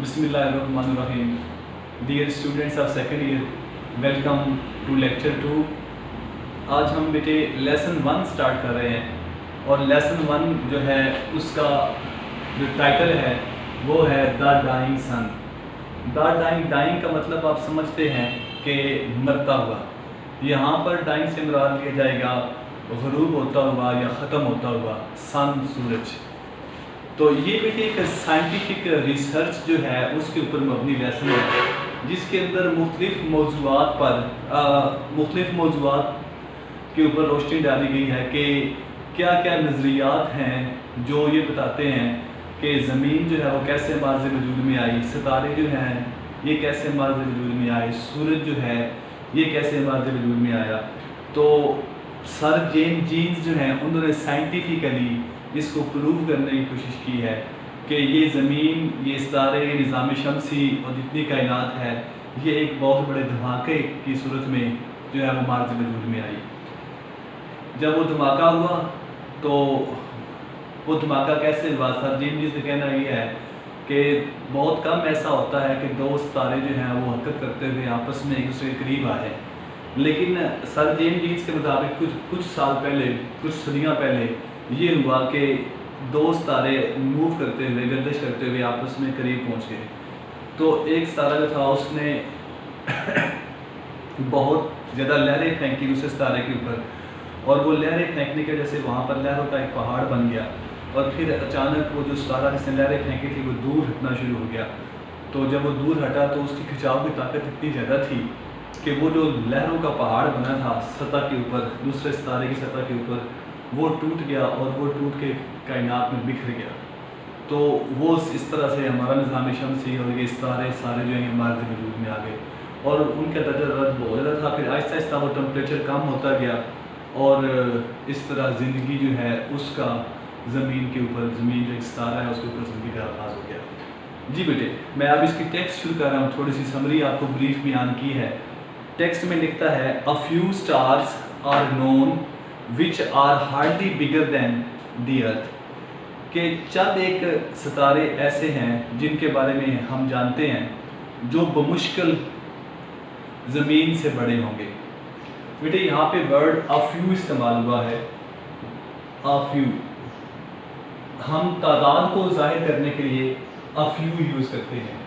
Bismillahirrahmanirrahim. Dear students of second year, welcome to lecture 2. آج ہم بیٹے لیسن 1 سٹارٹ کر رہے ہیں اور لیسن 1 جو ہے اس کا جو ٹائٹل ہے وہ ہے دا ڈائنگ سن. دا ڈائنگ کا مطلب آپ سمجھتے ہیں کہ مرتا ہوا. یہاں پر ڈائنگ سے مراد لیا جائے گا غروب ہوتا ہوا یا ختم ہوتا ہوا سن، سورج. تو یہ بیٹے ایک سائنٹیفک ریسرچ جو ہے اس کے اوپر مبنی لیسن ہے جس کے اندر مختلف موضوعات کے اوپر روشنی ڈالی گئی ہے کہ کیا کیا نظریات ہیں جو یہ بتاتے ہیں کہ زمین جو ہے وہ کیسے ماض وجود میں آئی، ستارے جو ہیں یہ کیسے ماض وجود میں آئے، سورج جو ہے یہ کیسے ماض وجود میں آیا. تو سر جیمز جو ہیں انہوں نے سائنٹیفکلی اس کو پروو کرنے کی کوشش کی ہے کہ یہ زمین، یہ ستارے، یہ نظام شمسی اور جتنی کائنات ہے یہ ایک بہت بڑے دھماکے کی صورت میں جو ہے وہ ماض وجود میں آئی. جب وہ دھماکہ ہوا تو وہ دھماکہ کیسے ہوا؟ سر جیمز کا کہنا یہ ہے کہ بہت کم ایسا ہوتا ہے کہ دو ستارے جو ہیں وہ حرکت کرتے ہوئے آپس میں ایک دوسرے کے قریب آ جائیں، لیکن سر جیمز کے مطابق کچھ سال پہلے، کچھ صدیاں پہلے یہ ہوا کہ دو ستارے موو کرتے ہوئے، گردش کرتے ہوئے آپس میں قریب پہنچ گئے. تو ایک ستارہ جو تھا اس نے بہت زیادہ لہریں پھینکی دوسرے ستارے کے اوپر، اور وہ لہریں پھینکنے کی وجہ سے وہاں پر لہروں کا ایک پہاڑ بن گیا، اور پھر اچانک وہ جو ستارہ جس نے لہریں پھینکی تھی وہ دور ہٹنا شروع ہو گیا. تو جب وہ دور ہٹا تو اس کی کھچاؤ کی طاقت اتنی زیادہ تھی کہ وہ جو لہروں کا پہاڑ بنا تھا سطح کے اوپر، دوسرے ستارے کی سطح کے اوپر، وہ ٹوٹ گیا اور وہ ٹوٹ کے کائنات میں بکھر گیا. تو وہ اس طرح سے ہمارا نظام شمسی اور یہ ستارے سارے جو ہیں ماض وجود میں آ گئے، اور ان کا درجہ حرارت بہت زیادہ تھا. پھر آہستہ آہستہ وہ ٹمپریچر کم ہوتا گیا اور اس طرح زندگی جو ہے اس کا زمین کے اوپر، زمین جو ایک ستارہ ہے اس کے اوپر زندگی کا آغاز ہو گیا. جی بیٹے میں اب اس کی ٹیکسٹ شروع کر رہا ہوں. تھوڑی سی سمری آپ کو بریف بیان کی ہے. ٹیکسٹ میں لکھتا ہے A few stars are known which are hardly bigger than the earth. کہ چند ایک ستارے ایسے ہیں جن کے بارے میں ہم جانتے ہیں جو بمشکل زمین سے بڑے ہوں گے. بیٹے یہاں پہ ورڈ A few استعمال ہوا ہے. A few ہم تعداد کو ظاہر کرنے کے لیے A few یوز کرتے ہیں.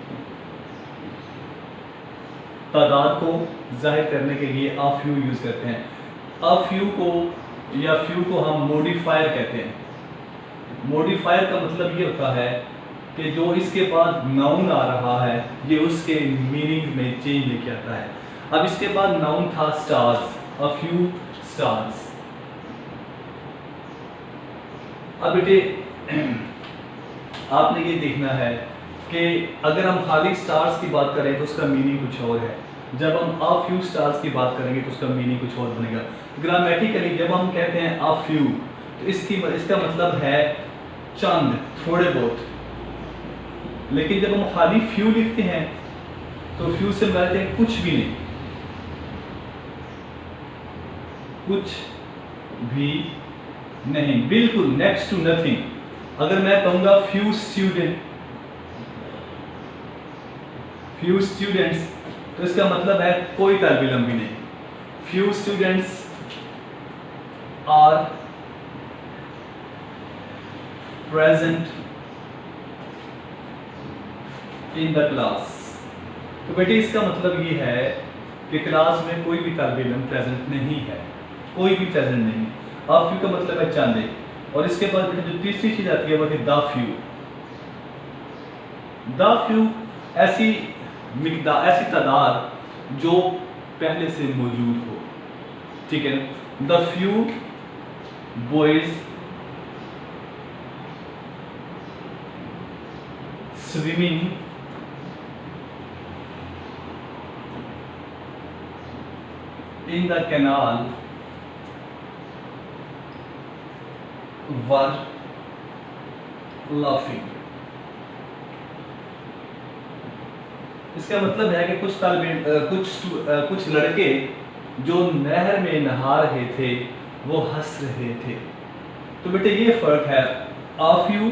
تعداد کو ظاہر کرنے کے لیے A few یوز کرتے ہیں. A few کو یا few کو ہم موڈیفائر کہتے ہیں. موڈیفائر کا مطلب یہ ہوتا ہے کہ جو اس کے بعد ناؤن آ رہا ہے یہ اس کے میننگ میں چینج لے کے آتا ہے. اب اس کے بعد ناؤن تھا سٹارز، A few stars. اب بیٹے آپ نے یہ دیکھنا ہے کہ اگر ہم خالی سٹارز کی بات کریں تو اس کا میننگ کچھ اور ہے، جب ہم A few stars کی بات کریں گے تو اس کا میننگ کچھ اور بنے گا. گرامیٹیکلی جب ہم کہتے ہیں A few تو اس کا مطلب ہے چند، تھوڑے بہت. لیکن جب ہم خالی فیو لکھتے ہیں تو فیو سے مراد ہے کچھ بھی نہیں، کچھ بھی نہیں، بالکل نیکسٹ ٹو نتھنگ. اگر میں کہوں گا فیو اسٹوڈنٹس تو اس کا مطلب ہے کوئی طالب علم بھی نہیں. Few students are present in the class. تو بیٹے اس کا مطلب یہ ہے کہ کلاس میں کوئی بھی طالب علم پریزنٹ نہیں ہے، کوئی بھی پریزنٹ نہیں. A few کا مطلب ہے چند ایک. اور اس کے بعد بیٹے جو تیسری چیز آتی ہے وہ ہے the few. The few ایسی تعداد جو پہلے سے موجود ہو. ٹھیک ہے. The few boys swimming in the canal were laughing. اس کا مطلب ہے کہ کچھ لڑکے جو نہر میں نہا رہے تھے وہ ہنس رہے تھے. تو بیٹے یہ فرق ہے. A few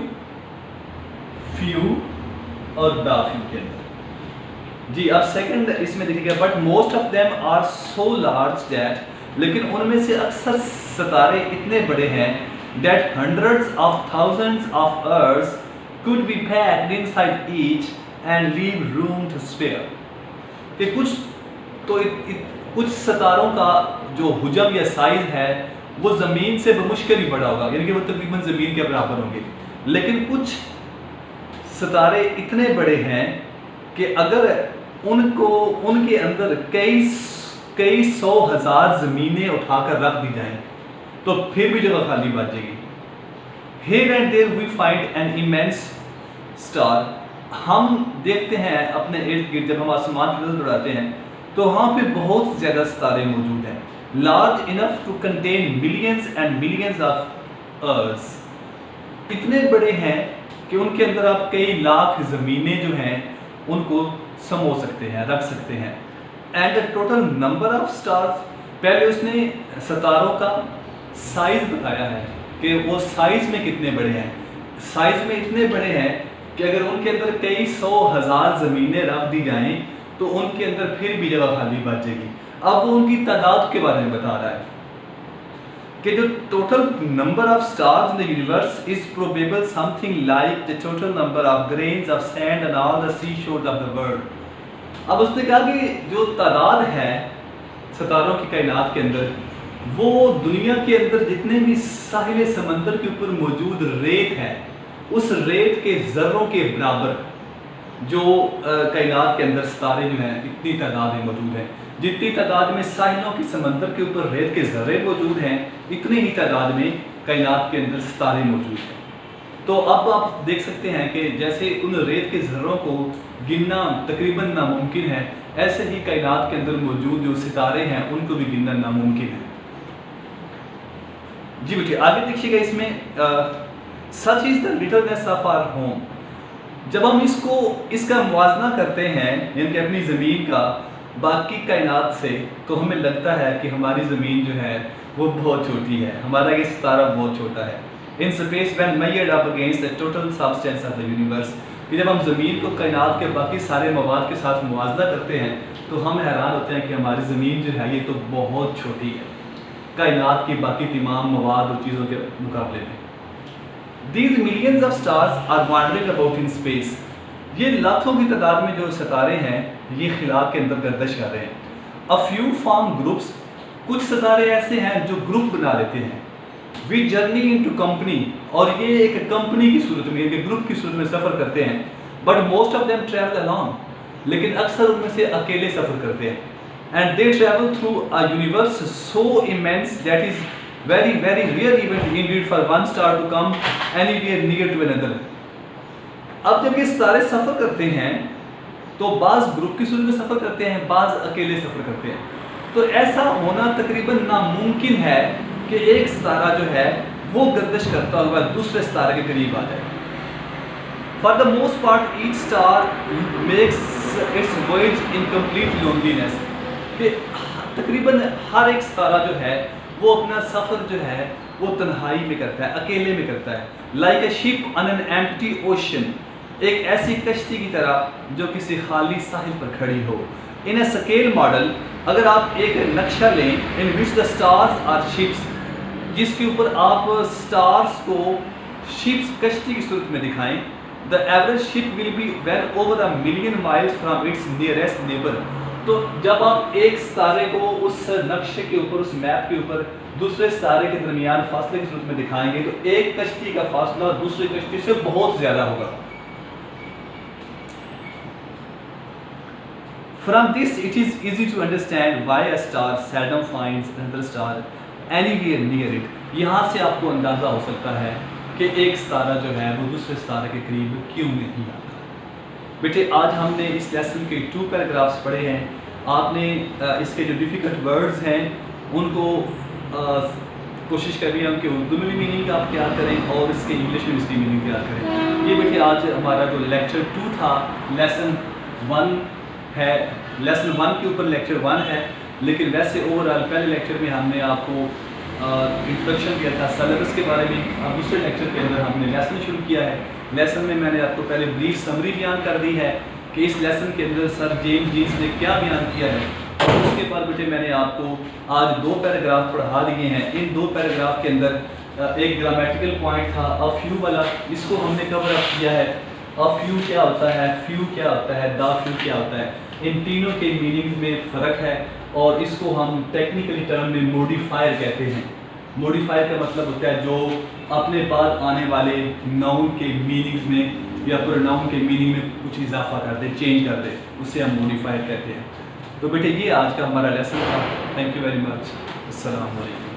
اور دا فیو کے اندر. جی اب سیکنڈ اس میں دیکھیے گا but most of them are so large that, لیکن ان میں سے اکثر ستارے اتنے بڑے ہیں that hundreds of thousands of earths could be packed inside each and leave room to spare. کہ کچھ ستاروں کا جو حجم یا سائز ہے وہ زمین سے بمشکل ہی بڑا ہوگا، یعنی کہ وہ تقریباً زمین کے برابر ہوں گے، لیکن کچھ ستارے اتنے بڑے ہیں کہ اگر ان کے اندر کئی سو ہزار زمینیں اٹھا کر رکھ دی جائیں تو پھر بھی جگہ خالی بچ جائے گی. Here and there we find an immense star. ہم دیکھتے ہیں اپنے ارد گرد جب ہم آسمان کی نظر اڑاتے ہیں تو وہاں پہ بہت زیادہ ستارے موجود ہیں. Large enough to contain millions and millions of earths. اتنے بڑے ہیں کہ ان کے اندر آپ کئی لاکھ زمینیں جو ہیں ان کو سمو سکتے ہیں، رکھ سکتے ہیں. And the total number of stars، پہلے اس نے ستاروں کا سائز بتایا ہے کہ وہ سائز میں کتنے بڑے ہیں. سائز میں اتنے بڑے ہیں کہ اگر ان کے اندر کئی سو ہزار زمینیں رکھ دی جائیں تو ان کے اندر پھر بھی جگہ خالی بچ جائے گی. اب وہ ان کی تعداد کے بارے میں بتا رہا ہے کہ جو total number of stars in the universe is probable something like the total number of grains of sand in all the sea shores of the world. اب اس نے کہا کہ جو تعداد ہے ستاروں کی کائنات کے اندر وہ دنیا کے اندر جتنے بھی ساحل سمندر کے اوپر موجود ریت ہے اس ریت کے ذروں کے برابر جو کائنات کے اندر ستارے جو ہیں اتنی تعداد میں موجود ہیں. جتنی تعداد میں ساحلوں کی سمندر کے اوپر ریت کے ذرے موجود ہیں اتنی ہی تعداد میں کائنات کے اندر ستارے موجود ہیں. تو اب آپ دیکھ سکتے ہیں کہ جیسے ان ریت کے ذروں کو گننا تقریباً ناممکن ہے، ایسے ہی کائنات کے اندر موجود جو ستارے ہیں ان کو بھی گننا ناممکن ہے. جی بیٹھے آگے دیکھیے گا اس میں سچ از دا لٹلنیس آف آر ہوم. جب ہم اس کا موازنہ کرتے ہیں یعنی کہ اپنی زمین کا باقی کائنات سے تو ہمیں لگتا ہے کہ ہماری زمین جو ہے وہ بہت چھوٹی ہے، ہمارا یہ ستارہ بہت چھوٹا ہے. In space when میئرڈ up against the total substance of the universe, کہ جب ہم زمین کو کائنات کے باقی سارے مواد کے ساتھ موازنہ کرتے ہیں تو ہم حیران ہوتے ہیں کہ ہماری زمین جو ہے یہ تو بہت چھوٹی ہے کائنات کی باقی تمام مواد اور چیزوں کے مقابلے میں. These millions of stars are wandering about in space. یہ لاکھوں کی تعداد میں جو ستارے ہیں یہ خلا کے اندر گردش کر رہے ہیں. A few form groups، کچھ ستارے ایسے ہیں جو گروپ بنا لیتے ہیں. We journey into company، اور یہ ایک کمپنی کی صورت میں ایک گروپ کی صورت میں سفر کرتے ہیں. But most of them travel alone، لیکن اکثر ان میں سے اکیلے سفر کرتے ہیں. And they travel through a universe so immense that is very very rare event indeed for one star to come anywhere near to another. اب جب یہ ستارے سفر کرتے ہیں تو بعض گروپ کی صورت میں سفر کرتے ہیں، بعض اکیلے سفر کرتے ہیں. تو ایسا ہونا تقریباً ناممکن ہے کہ ایک ستارہ جو ہے وہ گردش کرتا ہوا دوسرے ستارے کے قریب آ جائے. For the most part each star makes its voyage in complete loneliness، کہ تقریباً ہر ایک ستارہ جو ہے وہ اپنا سفر جو ہے وہ تنہائی میں کرتا ہے، اکیلے میں کرتا ہے. Like a ship on an empty ocean، ایک ایسی کشتی کی طرح جو کسی خالی ساحل پر کھڑی ہو. In a scale model، اگر آپ ایک نقشہ لیں in which the stars are ships، جس کے اوپر آپ سٹارز کو شپس کشتی کی صورت میں دکھائیں، the average ship will be well over a million miles from its nearest neighbor. تو جب آپ ایک ستارے کو اس نقشے کے اوپر اس میپ کے اوپر دوسرے ستارے کے درمیان فاصلے کی صورت میں دکھائیں گے تو ایک کشتی کا فاصلہ دوسری کشتی سے بہت زیادہ ہوگا. From this it is easy to understand why a star seldom finds another star anywhere near it. یہاں سے آپ کو اندازہ ہو سکتا ہے کہ ایک ستارہ جو ہے وہ دوسرے ستارے کے قریب کیوں نہیں آتا. بیٹے آج ہم نے اس لیسن کے 2 پیراگرافس پڑھے ہیں. آپ نے اس کے جو ڈیفیکلٹ ورڈز ہیں ان کو کوشش کرنی ہے کہ اردو میں بھی میننگ آپ کیا کریں اور اس کے انگلش میں اس کی میننگ کیا کریں. یہ بیٹے آج ہمارا جو لیکچر 2 تھا لیسن 1 ہے. لیسن 1 کے اوپر لیکچر 1 ہے، لیکن ویسے اوور آل پہلے لیکچر میں ہم نے آپ کو انٹروڈکشن دیا تھا سلیبس کے بارے میں. اب دوسرے لیکچر کے اندر ہم نے لیسن شروع کیا ہے. لیسن میں میں نے آپ کو پہلے بریف سمری بیان کر دی ہے کہ اس لیسن کے اندر سر جیمز جینس نے کیا بیان کیا ہے، اور اس کے بعد بیٹے میں نے آپ کو آج 2 پیراگراف پڑھا دیے ہیں۔ ان 2 پیراگراف کے اندر ایک گرامیٹیکل پوائنٹ تھا اے فیو والا، اس کو ہم نے کور اپ کیا ہے۔ اے فیو کیا ہوتا ہے، فیو کیا ہوتا ہے، دا فیو کیا ہوتا ہے، ان تینوں کے میننگز میں فرق ہے، اور اس کو ہم ٹیکنیکلی ٹرم میں موڈیفائر کہتے ہیں۔ موڈیفائر کا مطلب ہوتا ہے جو اپنے بعد آنے والے ناؤن کے میننگز میں یا پورے ناؤن کے میننگ میں کچھ اضافہ کر دے، چینج کر دے، اسے ہم موڈیفائر کہتے ہیں۔ تو بیٹے یہ آج کا ہمارا لیسن تھا۔ Thank you very much. السلام علیکم۔